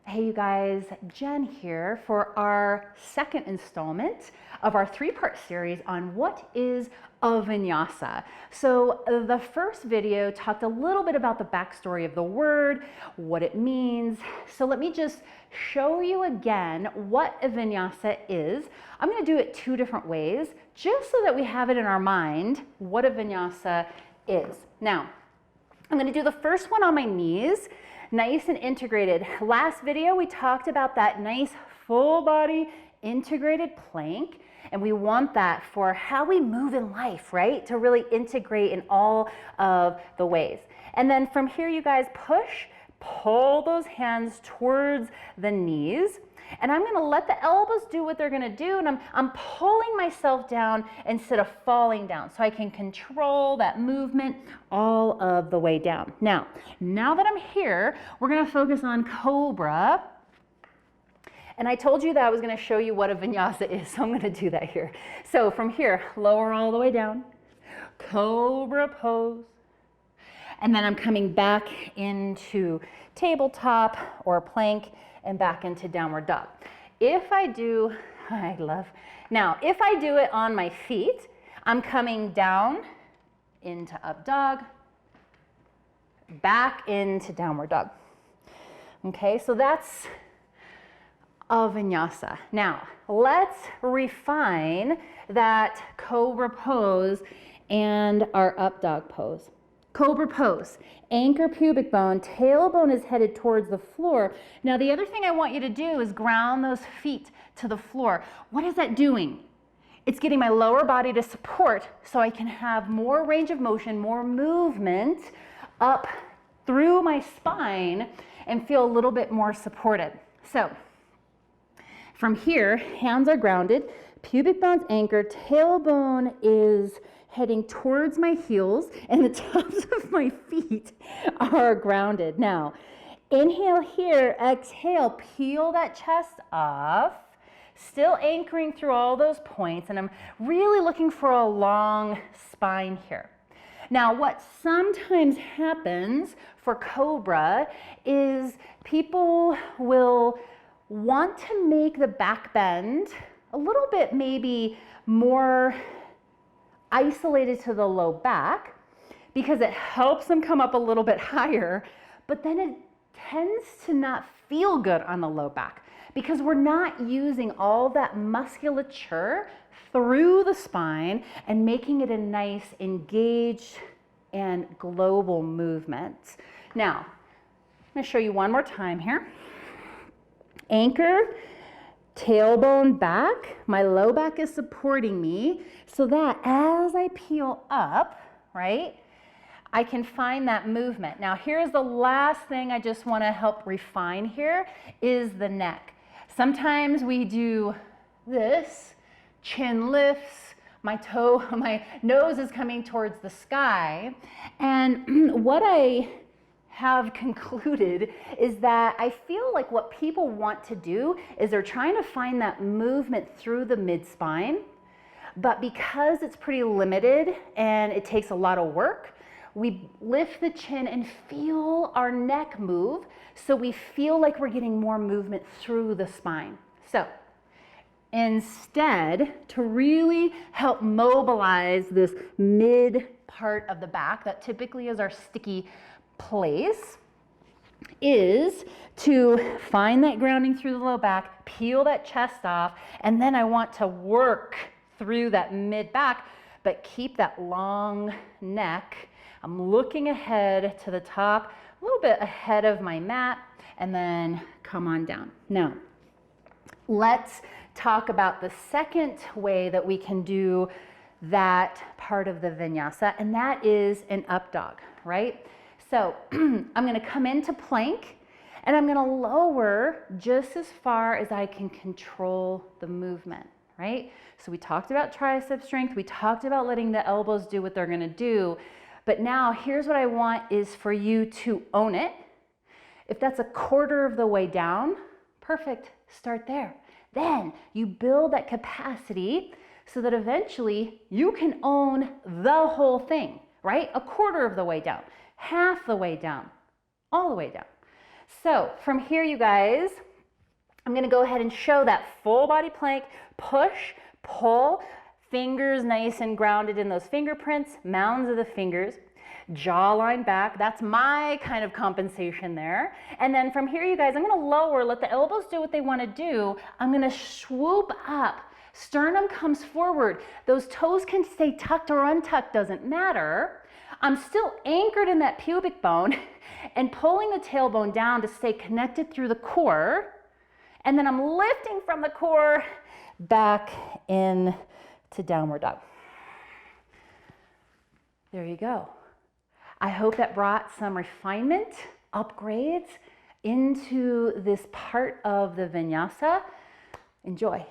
Hey you guys, Jen here for our second installment of our three-part series on what is a vinyasa. So the first video talked a little bit about the backstory of the word, what it means. So let me just show you again what a vinyasa is. I'm going to do it two different ways just so that we have it in our mind what a vinyasa is. Now, I'm going to do the first one on my knees. Nice and integrated. Last video, we talked about that nice full body integrated plank, and we want that for how we move in life, right? To really integrate in all of the ways. And then from here, you guys pull those hands towards the knees. And I'm going to let the elbows do what they're going to do, and I'm pulling myself down instead of falling down so I can control that movement all of the way down. Now that I'm here, we're going to focus on Cobra. And I told you that I was going to show you what a vinyasa is, so I'm going to do that here. So from here, lower all the way down, Cobra pose. And then I'm coming back into tabletop or plank and back into downward dog. If I do it on my feet, I'm coming down into up dog, back into downward dog. Okay, so that's a vinyasa. Now, let's refine that Cobra pose and our up dog pose. Cobra pose, anchor pubic bone, tailbone is headed towards the floor. Now the other thing I want you to do is ground those feet to the floor. What is that doing? It's getting my lower body to support so I can have more range of motion, more movement up through my spine and feel a little bit more supported. So from here, hands are grounded, pubic bone's anchored, tailbone is heading towards my heels, and the tops of my feet are grounded. Now, inhale here, exhale, peel that chest off, still anchoring through all those points, and I'm really looking for a long spine here. Now, what sometimes happens for Cobra is people will want to make the back bend a little bit maybe more isolated to the low back because it helps them come up a little bit higher, but then it tends to not feel good on the low back because we're not using all that musculature through the spine and making it a nice engaged and global movement. Now, I'm going to show you one more time here. Anchor, tailbone back, my low back is supporting me so that as I peel up, right, I can find that movement. Now here's the last thing I just want to help refine here is the neck. Sometimes we do this, chin lifts, my nose is coming towards the sky, and what I have concluded is that I feel like what people want to do is they're trying to find that movement through the mid-spine, but because it's pretty limited and it takes a lot of work, we lift the chin and feel our neck move so we feel like we're getting more movement through the spine. So instead, to really help mobilize this mid part of the back that typically is our sticky place, is to find that grounding through the low back, peel that chest off, and then I want to work through that mid back, but keep that long neck. I'm looking ahead to the top, a little bit ahead of my mat, and then come on down. Now, let's talk about the second way that we can do that part of the vinyasa, and that is an up dog, right? So I'm going to come into plank and I'm going to lower just as far as I can control the movement, right? So we talked about tricep strength. We talked about letting the elbows do what they're going to do. But now here's what I want is for you to own it. If that's a quarter of the way down, perfect, start there. Then you build that capacity so that eventually you can own the whole thing, right? A quarter of the way down. Half the way down, all the way down. So from here, you guys, I'm gonna go ahead and show that full body plank, push, pull, fingers nice and grounded in those fingerprints, mounds of the fingers, jawline back. That's my kind of compensation there. And then from here, you guys, I'm gonna lower, let the elbows do what they wanna do. I'm gonna swoop up. Sternum comes forward. Those toes can stay tucked or untucked, doesn't matter. I'm still anchored in that pubic bone and pulling the tailbone down to stay connected through the core. And then I'm lifting from the core back in to downward dog. There you go. I hope that brought some refinement, upgrades into this part of the vinyasa. Enjoy.